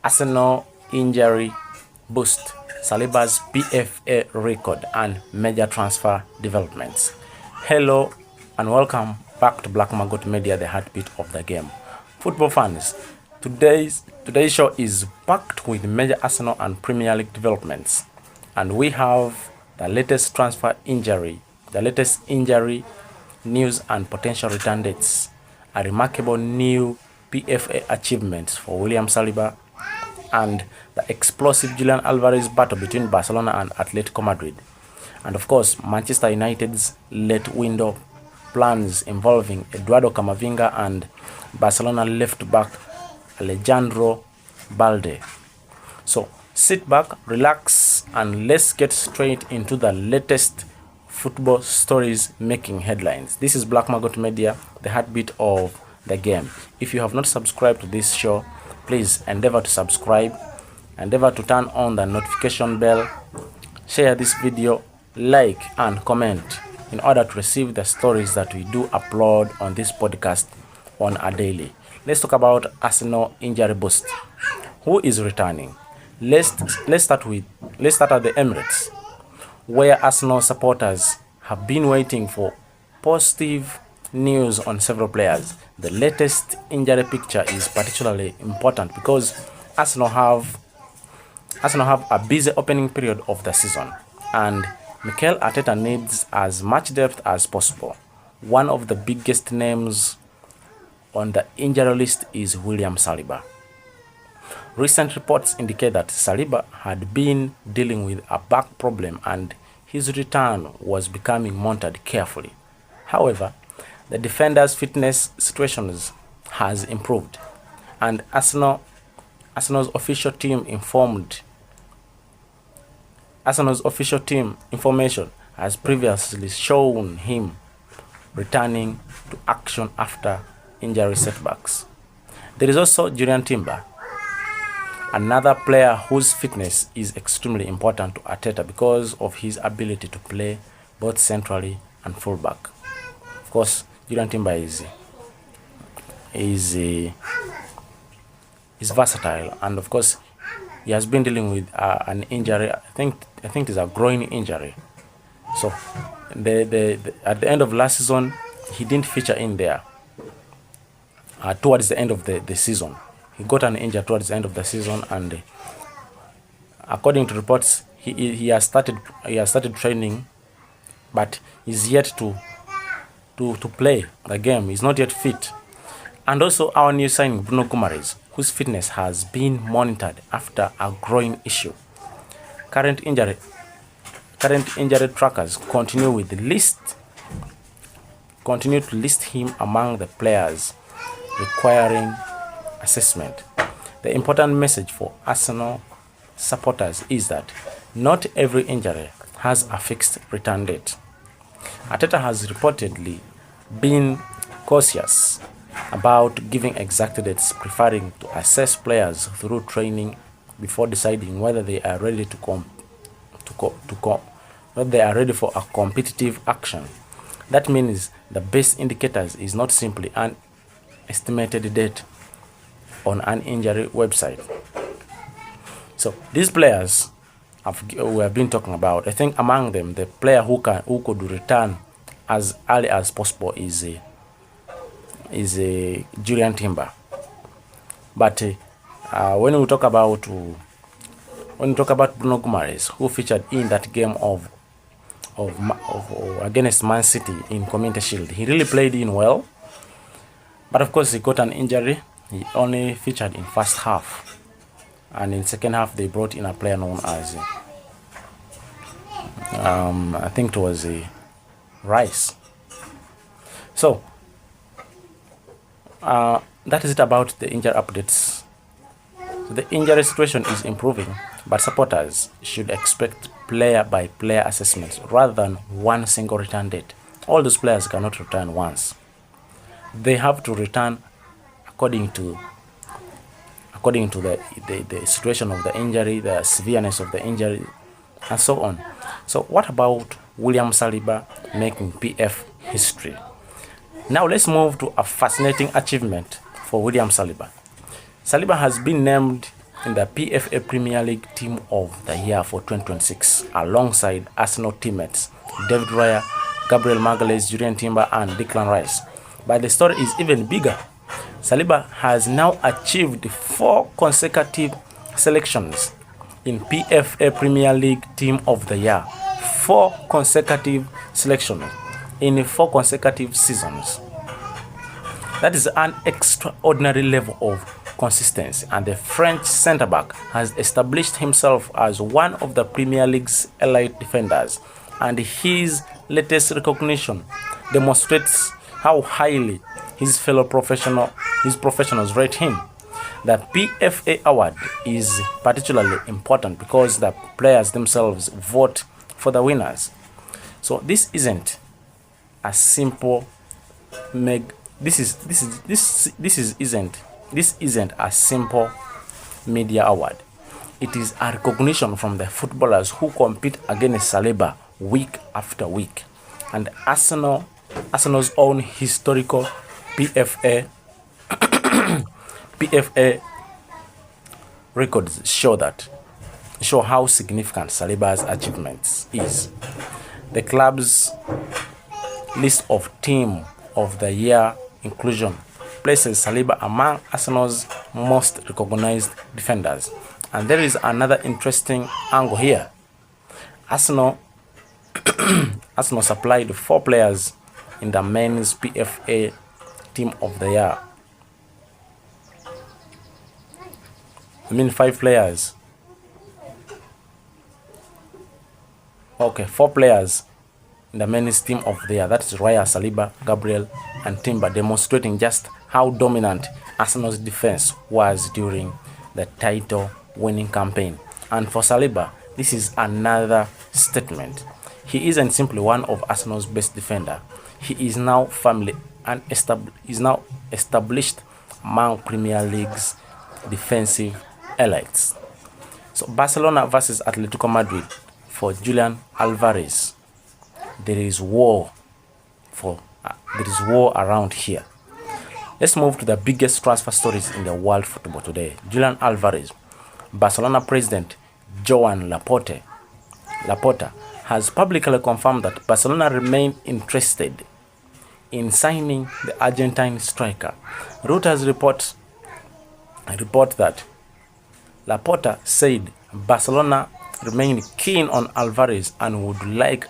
Arsenal injury boost, Saliba's PFA record, and major transfer developments. Hello and welcome back to Black Maggot Media, the heartbeat of the game. Football fans, today's show is packed with major Arsenal and Premier League developments, and we have the latest transfer injury, news and potential return dates, a remarkable new PFA achievements for William Saliba, and the explosive Julian Alvarez battle between Barcelona and Atletico Madrid. And of course, Manchester United's late window plans involving Eduardo Camavinga and Barcelona left back Alejandro Balde. So sit back, relax, and let's get straight into the latest football stories making headlines. This is Black Maggot Media, the heartbeat of the game. If you have not subscribed to this show, please endeavor to subscribe, endeavor to turn on the notification bell, share this video, like and comment in order to receive the stories that we do upload on this podcast on a daily. Let's talk about Arsenal injury boost. Who is returning? Let's start at the Emirates, where Arsenal supporters have been waiting for positive news on several players. The latest injury picture is particularly important because Arsenal have a busy opening period of the season, and Mikel Arteta needs as much depth as possible. One of the biggest names on the injury list is William Saliba. Recent reports indicate that Saliba had been dealing with a back problem and his return was becoming monitored carefully. However, the defender's fitness situation has improved, and Arsenal's official team information has previously shown him returning to action after injury setbacks. There is also Julian Timber, another player whose fitness is extremely important to Arteta because of his ability to play both centrally and fullback. Of course, Julian Timber is versatile, and of course he has been dealing with an injury. I think it's a groin injury. So at the end of last season, he didn't feature in there. Towards the end of the season, he got an injury towards the end of the season, and according to reports, he has started training, but is yet to play the game. He's not yet fit. And also our new signing Bruno Guimaraes, whose fitness has been monitored after a groin issue. Current injury trackers continue to list him among the players requiring assessment. The important message for Arsenal supporters is that not every injury has a fixed return date. Arteta has reportedly been cautious about giving exact dates, preferring to assess players through training before deciding whether they are ready whether they are ready for a competitive action. That means the best indicators is not simply an estimated date on an injury website. So these players we have been talking about, I think among them the player who could return as early as possible is Julian Timber. But when we talk about Bruno Guimaraes, who featured in that game of against Man City in Community Shield, he really played in well. But of course, he got an injury. He only featured in first half, and in second half they brought in a player known as I think it was Rice. So that is it about the injury updates. So the injury situation is improving, but supporters should expect player by player assessments rather than one single return date. All those players cannot return once. They have to return according to the situation of the injury, the severeness of the injury, and so on. So what about William Saliba making PF history? Now let's move to a fascinating achievement for William Saliba. Saliba has been named in the PFA Premier League Team of the Year for 2026 alongside Arsenal teammates David Raya, Gabriel Magalhaes, Julian Timber and Declan Rice. But the story is even bigger. Saliba has now achieved 4 consecutive selections in PFA Premier League Team of the Year. 4 consecutive selections in 4 consecutive seasons. That is an extraordinary level of consistency, and the French centre-back has established himself as one of the Premier League's elite defenders, and his latest recognition demonstrates how highly his professionals rate him. The PFA award is particularly important because the players themselves vote for the winners. So this isn't a simple this isn't a simple media award. It is a recognition from the footballers who compete against Saliba week after week. And Arsenal's own historical PFA records show how significant Saliba's achievements is. The club's list of Team of the Year inclusion places Saliba among Arsenal's most recognized defenders. And there is another interesting angle here. Arsenal supplied 4 players in the men's PFA Team of the Year. 5 players. Okay, 4 players in the men's Team of the Year. That is Raya, Saliba, Gabriel and Timber, demonstrating just how dominant Arsenal's defense was during the title-winning campaign. And for Saliba, this is another statement. He isn't simply one of Arsenal's best defenders. He is now established among Premier League's defensive elites. So Barcelona versus Atletico Madrid for Julian Alvarez. There is war around here. Let's move to the biggest transfer stories in the world football today. Julian Alvarez. Barcelona president Joan Laporta has publicly confirmed that Barcelona remain interested in signing the Argentine striker. Reuters report that Laporta said Barcelona remained keen on Alvarez and would like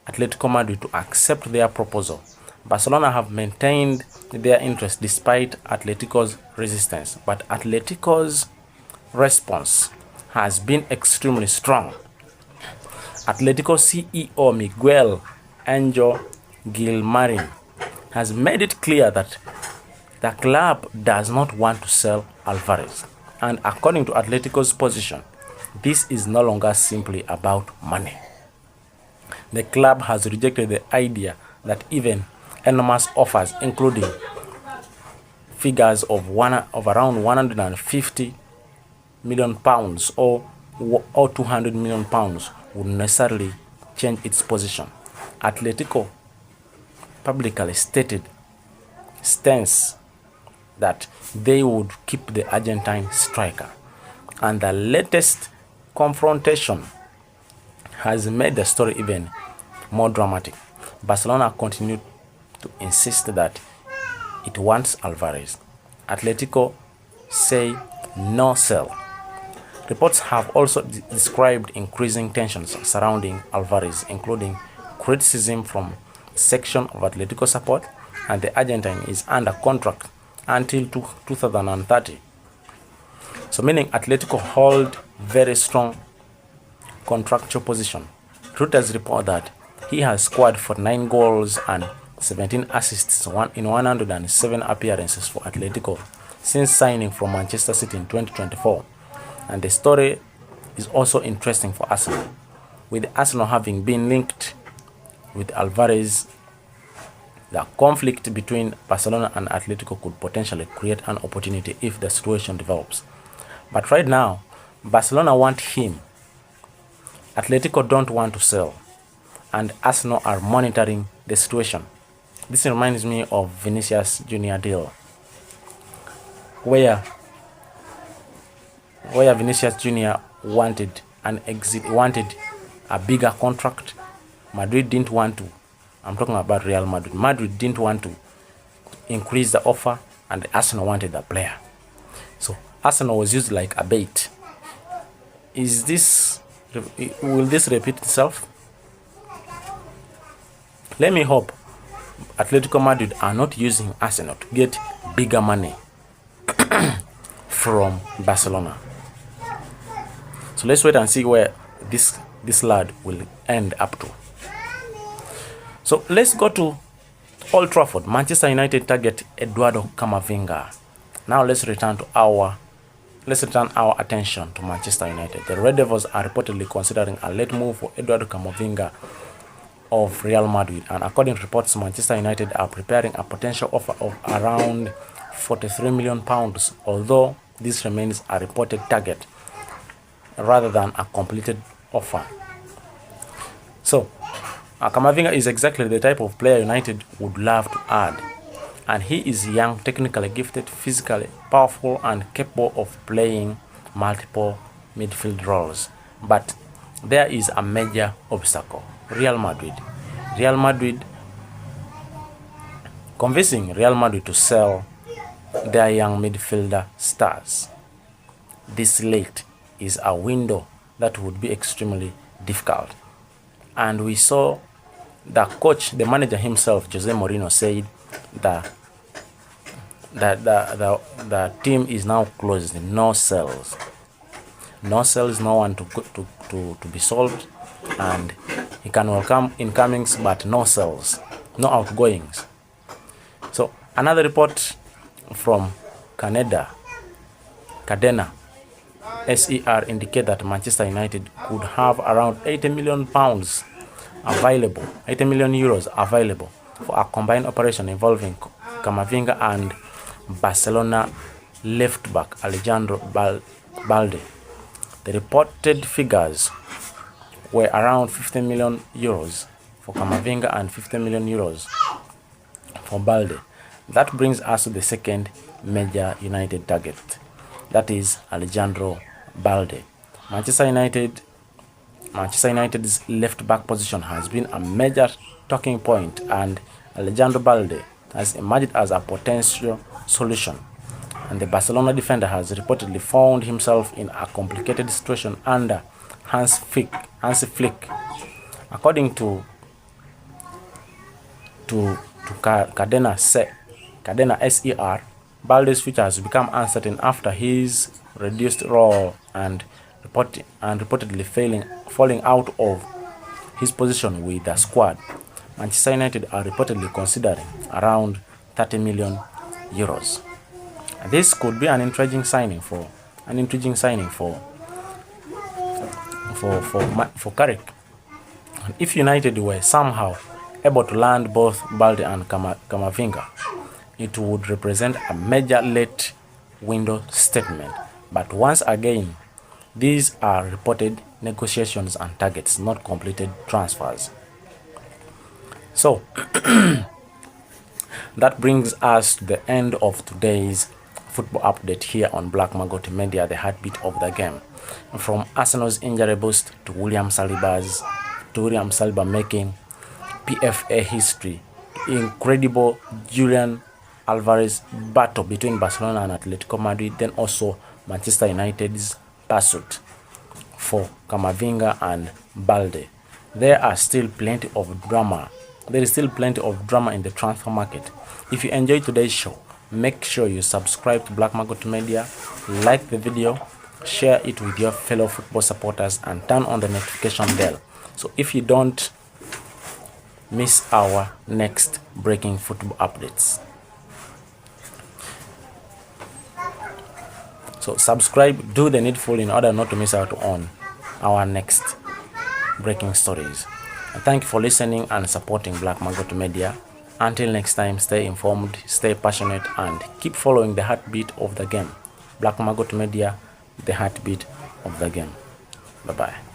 Atletico Madrid to accept their proposal. Barcelona have maintained their interest despite Atletico's resistance, but Atletico's response has been extremely strong. Atletico CEO Miguel Angel Gilmarin has made it clear that the club does not want to sell Alvarez. And according to Atletico's position, this is no longer simply about money. The club has rejected the idea that even enormous offers, including figures of around 150 million pounds or 200 million pounds, would necessarily change its position. Atletico publicly stated stance that they would keep the Argentine striker, and the latest confrontation has made the story even more dramatic. Barcelona continued to insist that it wants Alvarez. Atletico say no sell. Reports have also described increasing tensions surrounding Alvarez, including criticism from a section of Atletico support, and the Argentine is under contract until 2030. So meaning Atletico hold very strong contractual position. Reuters report that he has scored 49 goals and 17 assists in 107 appearances for Atletico since signing from Manchester City in 2024. And the story is also interesting for Arsenal, with Arsenal having been linked with Alvarez. The conflict between Barcelona and Atletico could potentially create an opportunity if the situation develops. But right now, Barcelona want him. Atletico don't want to sell, and Arsenal are monitoring the situation. This reminds me of Vinicius Junior deal, where where Vinicius Jr. wanted wanted a bigger contract. Madrid didn't want to. I'm talking about Real Madrid. Madrid didn't want to increase the offer, and Arsenal wanted the player. So Arsenal was used like a bait. Will this repeat itself? Let me hope Atletico Madrid are not using Arsenal to get bigger money from Barcelona. So let's wait and see where this lad will end up to. So let's go to Old Trafford. Manchester United target Eduardo Camavinga. Now let's return our attention to Manchester United. The Red Devils are reportedly considering a late move for Eduardo Camavinga of Real Madrid, and according to reports, Manchester United are preparing a potential offer of around £43 million, although this remains a reported target rather than a completed offer. So Camavinga is exactly the type of player United would love to add, and he is young, technically gifted, physically powerful, and capable of playing multiple midfield roles. But there is a major obstacle: Real Madrid. Convincing Real Madrid to sell their young midfielder stars this late is a window that would be extremely difficult. And we saw the coach, the manager himself, Jose Mourinho, said that the team is now closed. No sales, no one to be sold, and he can welcome incomings but no sales, no outgoings. So another report from Cadena SER indicate that Manchester United could have around £80 million available, €80 million available for a combined operation involving Camavinga and Barcelona left back Alejandro Balde. The reported figures were around €50 million for Camavinga and €50 million for Balde. That brings us to the second major United target, that is Alejandro Balde. Manchester United's left back position has been a major talking point, and Alejandro Balde has emerged as a potential solution. And the Barcelona defender has reportedly found himself in a complicated situation under Hansi Flick. According to Cadena SER, Balde's future has become uncertain after his reduced role and reportedly falling out of his position with the squad. Manchester United are reportedly considering around €30 million. This could be an intriguing signing for Carrick. And if United were somehow able to land both Balde and Camavinga, it would represent a major late window statement. But once again, these are reported negotiations and targets, not completed transfers. So that brings us to the end of today's football update here on Black Maggot Media, the heartbeat of the game. From Arsenal's injury boost to William Saliba making PFA history, incredible Julian Alvarez battle between Barcelona and Atletico Madrid, then also Manchester United's pursuit for Camavinga and Balde. There is still plenty of drama in the transfer market. If you enjoyed today's show, make sure you subscribe to Black Maggot Media, like the video, share it with your fellow football supporters, and turn on the notification bell, so if you don't miss our next breaking football updates. So subscribe, do the needful in order not to miss out on our next breaking stories. And thank you for listening and supporting Black Maggot Media. Until next time, stay informed, stay passionate, and keep following the heartbeat of the game. Black Maggot Media, the heartbeat of the game. Bye-bye.